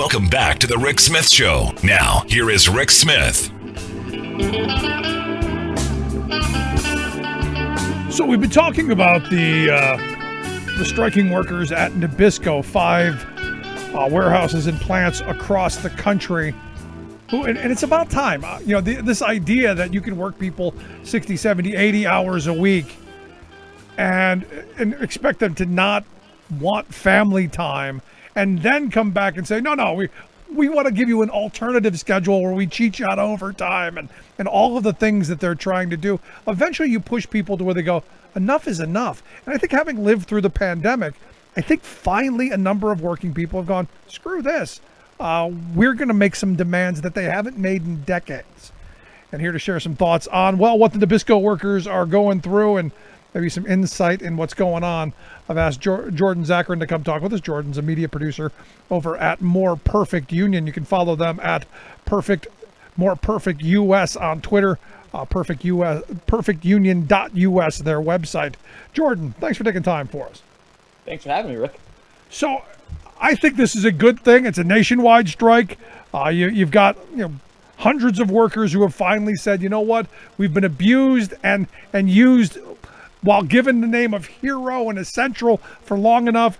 Welcome back to the Rick Smith Show. Now, here is Rick Smith. So we've been talking about the striking workers at Nabisco, 5 warehouses and plants across the country. And it's about time. This idea that you can work people 60, 70, 80 hours a week and expect them to not want family time and then come back and say, no, we want to give you an alternative schedule where we cheat you out overtime and all of the things that they're trying to do. Eventually you push people to where they go, enough is enough. And I think having lived through the pandemic, I think finally a number of working people have gone, screw this. We're going to make some demands that they haven't made in decades. And here to share some thoughts on, what the Nabisco workers are going through and maybe some insight in what's going on, I've asked Jordan Zakarin to come talk with us. Jordan's a media producer over at More Perfect Union. You can follow them at More Perfect US on Twitter, perfectunion.us, their website. Jordan, thanks for taking time for us. Thanks for having me, Rick. So I think this is a good thing. It's a nationwide strike. You've got hundreds of workers who have finally said, you know what, we've been abused and used while given the name of hero and essential for long enough.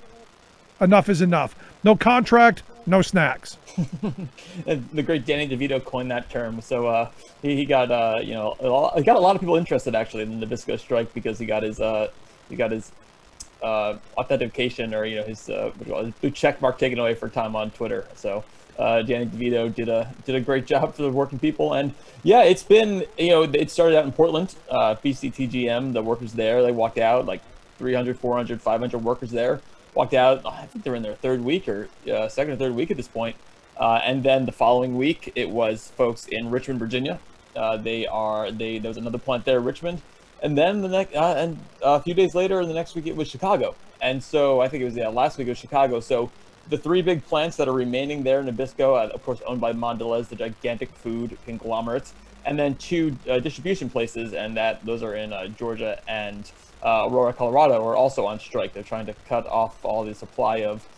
Enough is enough. No contract, no snacks. The great Danny DeVito coined that term. So he got he got a lot of people interested actually in the Nabisco strike because he got his authentication or his blue check mark taken away for time on Twitter. So Danny DeVito did a great job for the working people, and yeah, it's been it started out in Portland, BCTGM, the workers there, they walked out like 300, 400, 500 workers there walked out. I think they're in their third week or second or third week at this point. And then the following week, it was folks in Richmond, Virginia. There was another plant there, Richmond, and then the next and a few days later, the next week it was Chicago. And so I think it was last week it was Chicago. So the 3 big plants that are remaining there in Nabisco, of course, owned by Mondelez, the gigantic food conglomerate, and then 2 distribution places, and those are in Georgia and Aurora, Colorado, are also on strike. They're trying to cut off all the supply of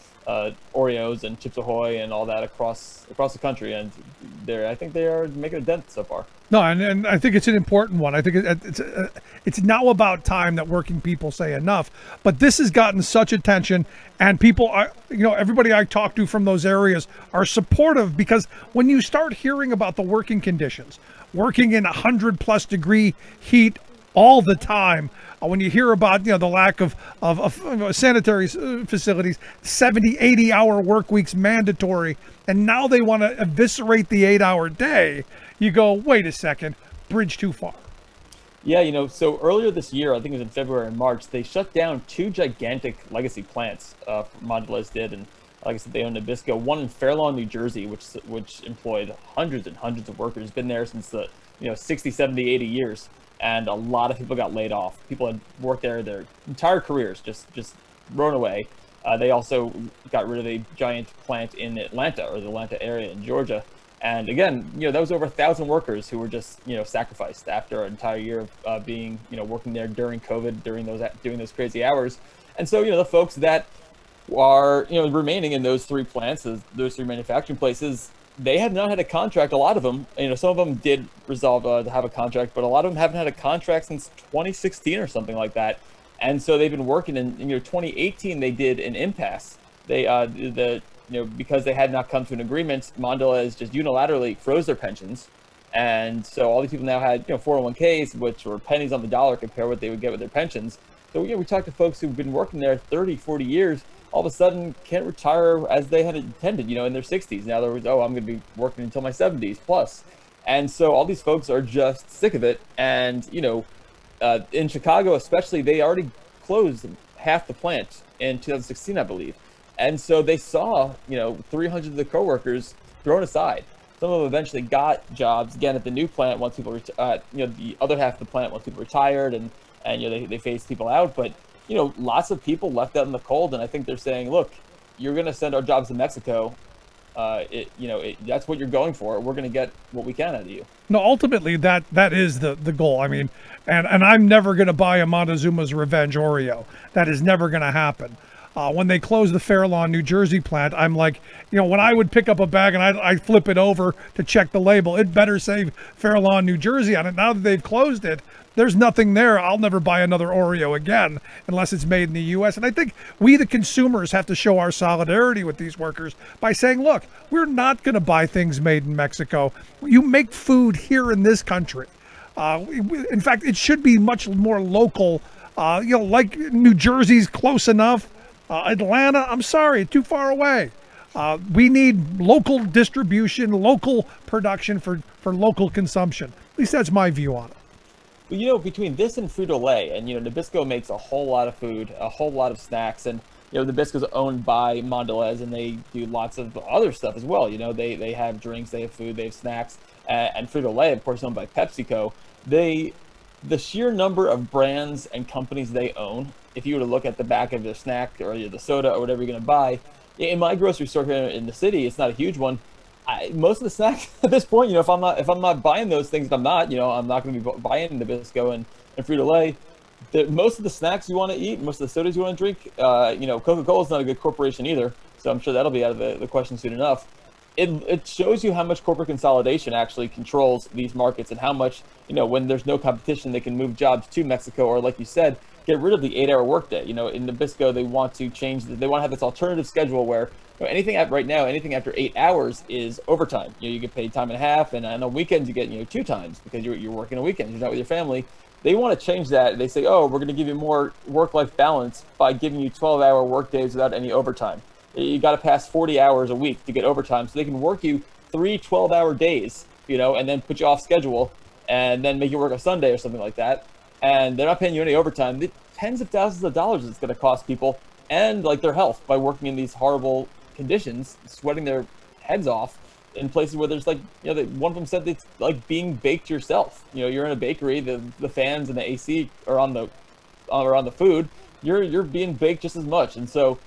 Oreos and Chips Ahoy and all that across the country, and I think they are making a dent so far. No, and I think it's an important one. I think it's now about time that working people say enough. But this has gotten such attention, and people are, everybody I talk to from those areas are supportive, because when you start hearing about the working conditions, working in 100+ degree heat all the time, when you hear about the lack of sanitary facilities, 70, 80-hour work weeks mandatory, and now they want to eviscerate the 8-hour day, you go, wait a second, bridge too far. Yeah, so earlier this year, I think it was in February and March, they shut down 2 gigantic legacy plants. Mondelez did, and like I said, they own Nabisco. One in Fair Lawn, New Jersey, which employed hundreds and hundreds of workers. Been there since the 60, 70, 80 years. And a lot of people got laid off. People had worked there their entire careers, just thrown away. They also got rid of a giant plant in Atlanta, or the Atlanta area in Georgia. And again, that was over 1,000 workers who were just, sacrificed after an entire year of being, working there during COVID, doing those crazy hours. And so, the folks that are, remaining in those 3 plants, those 3 manufacturing places, they have not had a contract. A lot of them, some of them did resolve to have a contract, but a lot of them haven't had a contract since 2016 or something like that. And so they've been working in 2018, they did an impasse. They, because they had not come to an agreement, Mondelez just unilaterally froze their pensions. And so all these people now had, 401ks, which were pennies on the dollar compared to what they would get with their pensions. So, we talked to folks who've been working there 30, 40 years, all of a sudden can't retire as they had intended, in their 60s. Now I'm going to be working until my 70s plus. And so all these folks are just sick of it. And, in Chicago especially, they already closed half the plant in 2016, I believe. And so they saw, 300 of the coworkers thrown aside. Some of them eventually got jobs again at the new plant once people, the other half of the plant once people retired, and they phased people out. But lots of people left out in the cold, and I think they're saying, look, you're going to send our jobs to Mexico. That's what you're going for. We're going to get what we can out of you. No, ultimately that is the goal. I mean, and I'm never going to buy a Montezuma's Revenge Oreo. That is never going to happen. When they closed the Fair Lawn, New Jersey plant, I'm like, when I would pick up a bag and I flip it over to check the label, it better say Fair Lawn, New Jersey on it. Now that they've closed it, there's nothing there. I'll never buy another Oreo again unless it's made in the U.S. And I think we, the consumers, have to show our solidarity with these workers by saying, look, we're not going to buy things made in Mexico. You make food here in this country. In fact, it should be much more local. Like New Jersey's close enough. Atlanta, I'm sorry, too far away. We need local distribution, local production for local consumption. At least that's my view on it. Well, between this and Frito-Lay, and Nabisco makes a whole lot of food, a whole lot of snacks, and Nabisco's owned by Mondelez, and they do lots of other stuff as well. They have drinks, they have food, they have snacks, and Frito-Lay, of course, owned by PepsiCo. The sheer number of brands and companies they own, if you were to look at the back of the snack or the soda or whatever you're going to buy, in my grocery store here in the city, it's not a huge one. Most of the snacks at this point, if I'm not buying those things, I'm not going to be buying Nabisco and Frito-Lay. Most of the snacks you want to eat, most of the sodas you want to drink, Coca-Cola's not a good corporation either, so I'm sure that'll be out of the question soon enough. It shows you how much corporate consolidation actually controls these markets, and how much, when there's no competition, they can move jobs to Mexico, or like you said, get rid of the 8-hour workday. In Nabisco, they want to they want to have this alternative schedule where anything after 8 hours is overtime. You get paid time and a half, and on weekends you get 2 times because you're working a weekend, you're not with your family. They want to change that. They say, we're going to give you more work-life balance by giving you 12-hour work days without any overtime. You got to pass 40 hours a week to get overtime, so they can work you 3 12-hour days, and then put you off schedule, and then make you work a Sunday or something like that. And they're not paying you any overtime. Tens of thousands of dollars it's going to cost people, and their health, by working in these horrible conditions, sweating their heads off in places where there's one of them said it's like being baked yourself. You're in a bakery, the fans and the AC are on the food. You're being baked just as much, and so.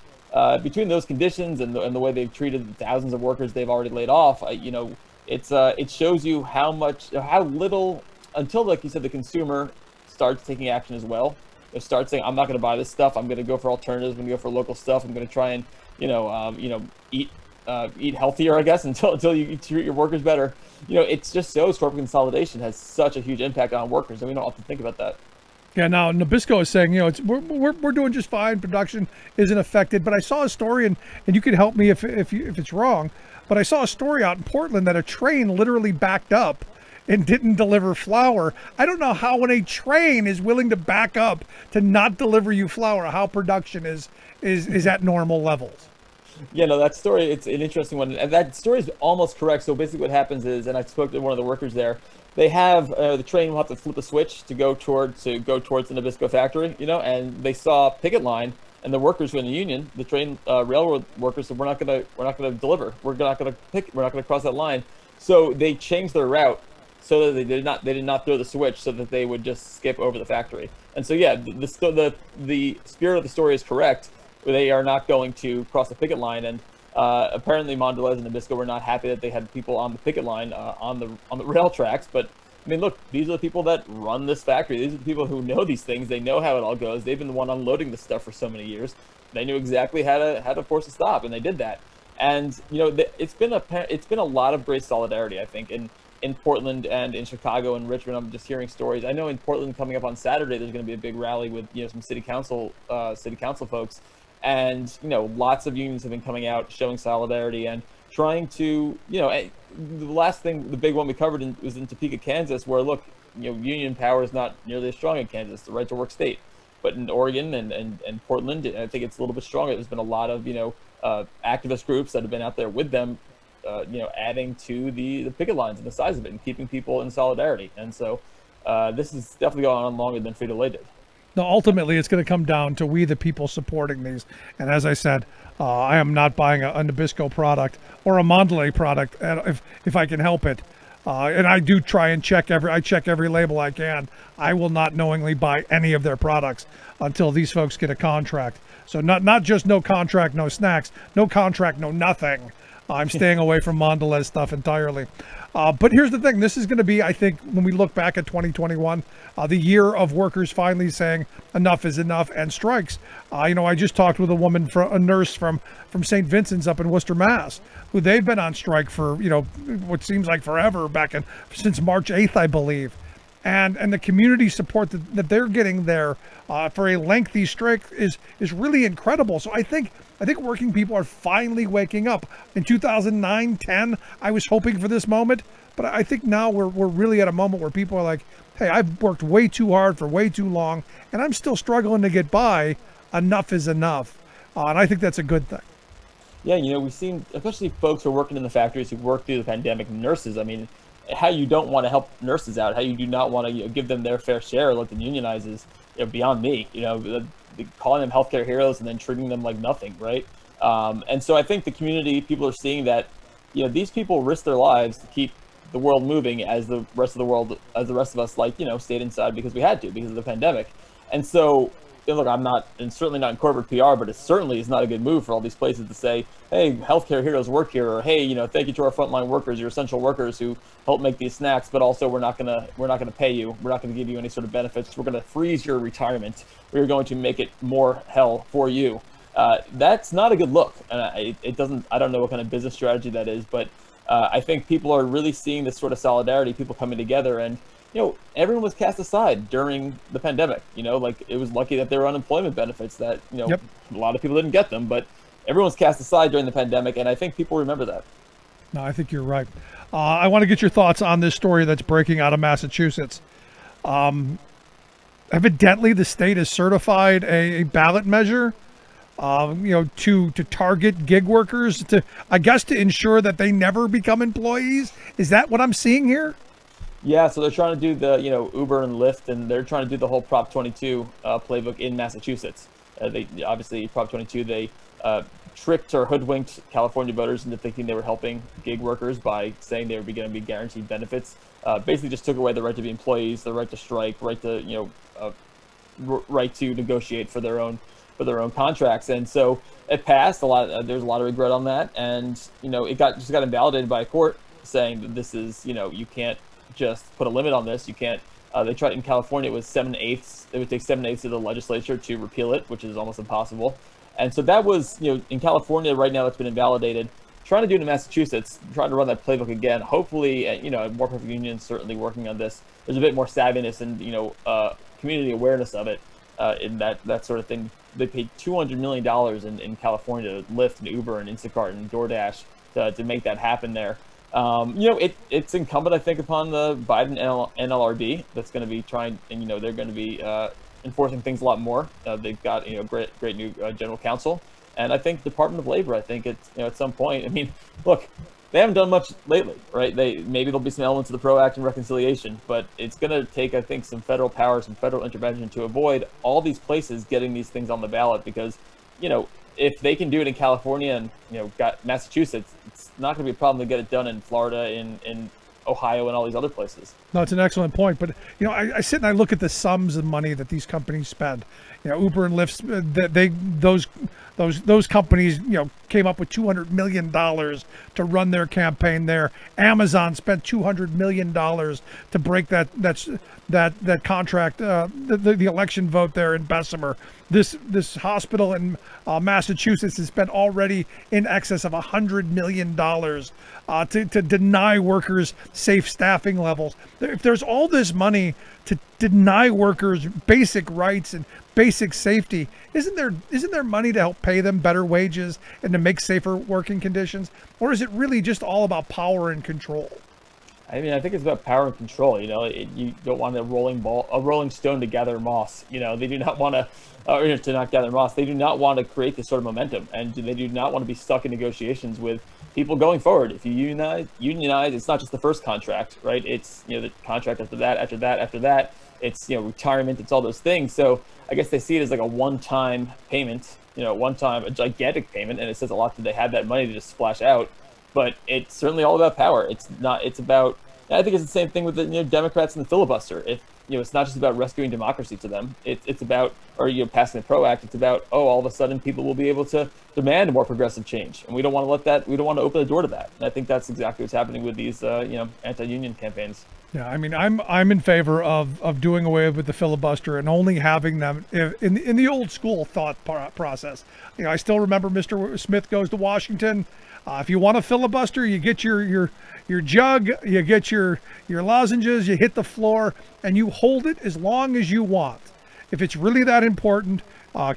Between those conditions and the way they've treated the thousands of workers they've already laid off, it shows you how little, until, like you said, the consumer starts taking action as well. They start saying, I'm not going to buy this stuff. I'm going to go for alternatives. I'm going to go for local stuff. I'm going to try and eat healthier, I guess, until you treat your workers better. It just shows corporate consolidation has such a huge impact on workers, and we don't often think about that. Yeah, now Nabisco is saying, we're doing just fine. Production isn't affected. But I saw a story, and you can help me if it's wrong. But I saw a story out in Portland that a train literally backed up and didn't deliver flour. I don't know how, when a train is willing to back up to not deliver you flour, how production is at normal levels. Yeah, no, that story, it's an interesting one. And that story is almost correct. So basically what happens is, and I spoke to one of the workers there, they have the train will have to flip a switch to go towards the Nabisco factory, and they saw a picket line, and the workers who are in the union, the train railroad workers said, we're not gonna deliver. We're not gonna cross that line. So they changed their route so that they did not throw the switch, so that they would just skip over the factory. And so yeah, the spirit of the story is correct. They are not going to cross the picket line, and apparently Mondelez and Nabisco were not happy that they had people on the picket line on the rail tracks. But I mean, look, these are the people that run this factory. These are the people who know these things. They know how it all goes. They've been the one unloading this stuff for so many years. They knew exactly how to force a stop, and they did that. And it's been a lot of great solidarity, I think, in Portland and in Chicago and Richmond. I'm just hearing stories. I know in Portland, coming up on Saturday, there's going to be a big rally with some city council folks. And lots of unions have been coming out showing solidarity and trying to the big one we covered was in Topeka, Kansas, where union power is not nearly as strong in Kansas, the right to work state, but in Oregon and Portland, I think it's a little bit stronger. There's been a lot of activist groups that have been out there with them, adding to the picket lines and the size of it and keeping people in solidarity. And so this is definitely going on longer than Frito-Lay did. No, ultimately, it's going to come down to we, the people, supporting these. And as I said, I am not buying a Nabisco product or a Mondelez product if I can help it. And I do try and check every label I can. I will not knowingly buy any of their products until these folks get a contract. So not just no contract, no snacks, no contract, no nothing. I'm staying away from Mondelez stuff entirely. But here's the thing. This is going to be, I think, when we look back at 2021, the year of workers finally saying enough is enough and strikes. I just talked with a nurse from St. Vincent's up in Worcester, Mass, who they've been on strike for, what seems like forever, since March 8th, I believe. And the community support that they're getting there for a lengthy strike is really incredible. So I think working people are finally waking up. In 2009, 10, I was hoping for this moment, but I think now we're really at a moment where people are like, hey, I've worked way too hard for way too long, and I'm still struggling to get by. Enough is enough, and I think that's a good thing. Yeah, we've seen, especially folks who are working in the factories who worked through the pandemic, nurses. I mean, how you don't want to help nurses out, how you do not want to give them their fair share, let them unionize is beyond me. Calling them healthcare heroes and then treating them like nothing, right? And so I think the community, people are seeing that these people risk their lives to keep the world moving as the rest of us stayed inside because we had to, because of the pandemic. And so look, I'm not, and certainly not in corporate PR, but it certainly is not a good move for all these places to say, hey, healthcare heroes work here, or hey, thank you to our frontline workers, your essential workers who help make these snacks, but also we're not gonna pay you, we're not gonna give you any sort of benefits, we're gonna freeze your retirement, we're going to make it more hell for you. That's not a good look, and I don't know what kind of business strategy that is, but I think people are really seeing this sort of solidarity, people coming together, and everyone was cast aside during the pandemic. Like it was lucky that there were unemployment benefits that, Yep. A lot of people didn't get them, but everyone was cast aside during the pandemic. And I think people remember that. No, I think you're right. I want to get your thoughts on this story that's breaking out of Massachusetts. Evidently, the state has certified a ballot measure, to target gig workers to ensure that they never become employees. Is that what I'm seeing here? Yeah, so they're trying to do the, Uber and Lyft, and they're trying to do the whole Prop 22 playbook in Massachusetts. They obviously, Prop 22, they tricked or hoodwinked California voters into thinking they were helping gig workers by saying they were going to be guaranteed benefits. Basically, just took away the right to be employees, the right to strike, right to right to negotiate for their own contracts. And so it passed. There's a lot of regret on that, and it just got invalidated by a court saying that this is you can't just put a limit on this. You can't. They tried in California. It was 7/8. It would take 7/8 of the legislature to repeal it, which is almost impossible. And so that was, in California right now, that's been invalidated. Trying to do it in Massachusetts, trying to run that playbook again. Hopefully, more perfect unions certainly working on this. There's a bit more savviness and community awareness of it in that sort of thing. They paid $200 million in California to Lyft and Uber and Instacart and DoorDash to make that happen there. It's incumbent, I think, upon the Biden NLRB that's going to be trying, and they're going to be enforcing things a lot more. They've got great new general counsel, and I think Department of Labor. I think it's at some point. I mean, look, they haven't done much lately, right? Maybe there'll be some elements of the PRO Act and reconciliation, but it's going to take, I think, some federal power, some federal intervention to avoid all these places getting these things on the ballot because, if they can do it in California and got Massachusetts, it's not going to be a problem to get it done in Florida, in Ohio, and all these other places. No, it's an excellent point. But I sit and I look at the sums of money that these companies spend. Uber and Lyft, those companies came up with $200 million to run their campaign there. Amazon spent $200 million to break that contract, the election vote there in Bessemer. This hospital in Massachusetts has spent already in excess of $100 million to deny workers safe staffing levels. If there's all this money to deny workers basic rights and basic safety, isn't there money to help pay them better wages and to make safer working conditions? Or is it really just all about power and control? I mean, I think it's about power and control. You don't want a rolling stone to gather moss. They do not want to not gather moss. They do not want to create this sort of momentum, and they do not want to be stuck in negotiations with people going forward. If you unionize, it's not just the first contract, right? It's the contract after that. It's retirement. It's all those things. So I guess they see it as like a one-time payment. A gigantic payment, and it says a lot that they have that money to just splash out. But it's certainly all about power. It's about. I think it's the same thing with the Democrats and the filibuster. If it's not just about rescuing democracy to them. It's about, or passing the PRO Act. It's about, all of a sudden people will be able to demand more progressive change, and we don't want to let that. We don't want to open the door to that. And I think that's exactly what's happening with these anti-union campaigns. Yeah, I mean, I'm in favor of doing away with the filibuster and only having them in the old school thought process. I still remember Mr. Smith Goes to Washington. If you want a filibuster, you get your jug, you get your lozenges, you hit the floor, and you hold it as long as you want. If it's really that important,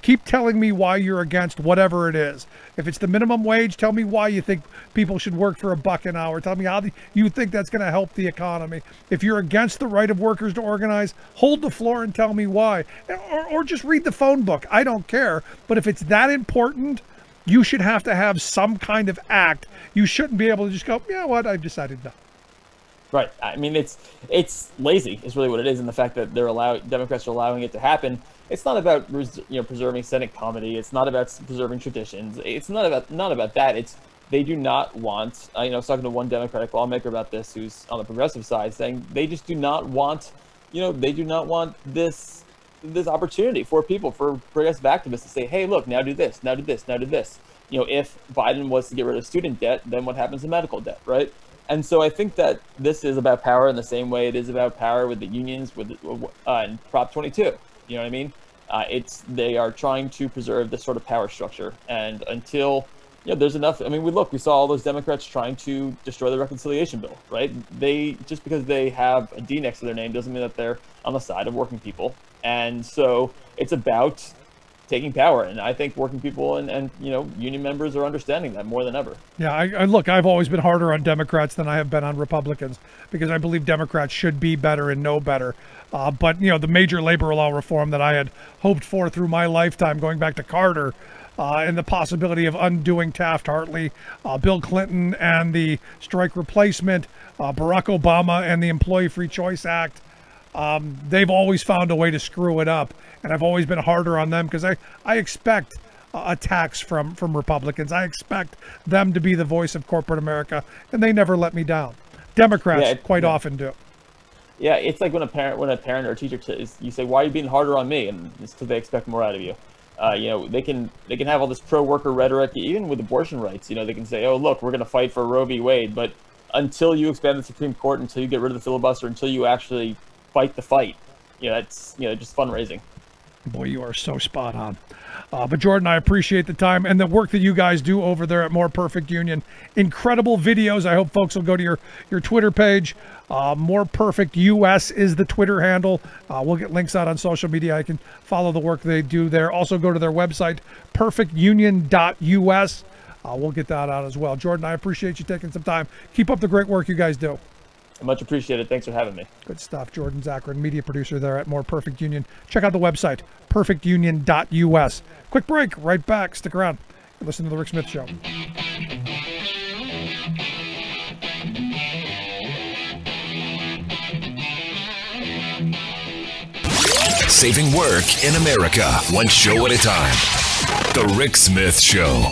keep telling me why you're against whatever it is. If it's the minimum wage, tell me why you think people should work for $1 an hour. Tell me how you think that's going to help the economy. If you're against the right of workers to organize, hold the floor and tell me why. Or just read the phone book. I don't care. But if it's that important, you should have to have some kind of act. You shouldn't be able to just go, what, I've decided no. Right. I mean, it's lazy is really what it is, and the fact that Democrats are allowing it to happen. It's not about preserving Senate comedy. It's not about preserving traditions. It's not about that. It's they do not want. I was talking to one Democratic lawmaker about this, who's on the progressive side, saying they just do not want. They do not want this opportunity for people, for progressive activists to say, hey, look, now do this, now do this, now do this. If Biden was to get rid of student debt, then what happens to medical debt, right? And so I think that this is about power in the same way it is about power with the unions, with Prop 22. You know what I mean? They are trying to preserve this sort of power structure, and until there's enough. I mean, we saw all those Democrats trying to destroy the reconciliation bill, right? They just because they have a D next to their name doesn't mean that they're on the side of working people, and so it's about taking power. And I think working people and union members are understanding that more than ever. Yeah, I've always been harder on Democrats than I have been on Republicans, because I believe Democrats should be better and know better. But the major labor law reform that I had hoped for through my lifetime, going back to Carter, and the possibility of undoing Taft-Hartley, Bill Clinton and the strike replacement, Barack Obama and the Employee Free Choice Act, they've always found a way to screw it up. And I've always been harder on them because I expect attacks from Republicans. I expect them to be the voice of corporate America, and they never let me down. Democrats quite often do. Yeah, it's like when a parent or a teacher you say, "Why are you being harder on me?" And it's because they expect more out of you. They can have all this pro-worker rhetoric, even with abortion rights. They can say, "Oh, look, we're going to fight for Roe v. Wade," but until you expand the Supreme Court, until you get rid of the filibuster, until you actually fight the fight, it's just fundraising. Boy, you are so spot on. But Jordan, I appreciate the time and the work that you guys do over there at More Perfect Union. Incredible videos. I hope folks will go to your Twitter page. More Perfect US is the Twitter handle. We'll get links out on social media. I can follow the work they do there. Also go to their website, perfectunion.us. We'll get that out as well. Jordan, I appreciate you taking some time. Keep up the great work you guys do. Much appreciated. Thanks for having me. Good stuff. Jordan Zakarin, media producer there at More Perfect Union. Check out the website, perfectunion.us. Quick break. Right back. Stick around. Listen to The Rick Smith Show. Saving work in America, one show at a time. The Rick Smith Show.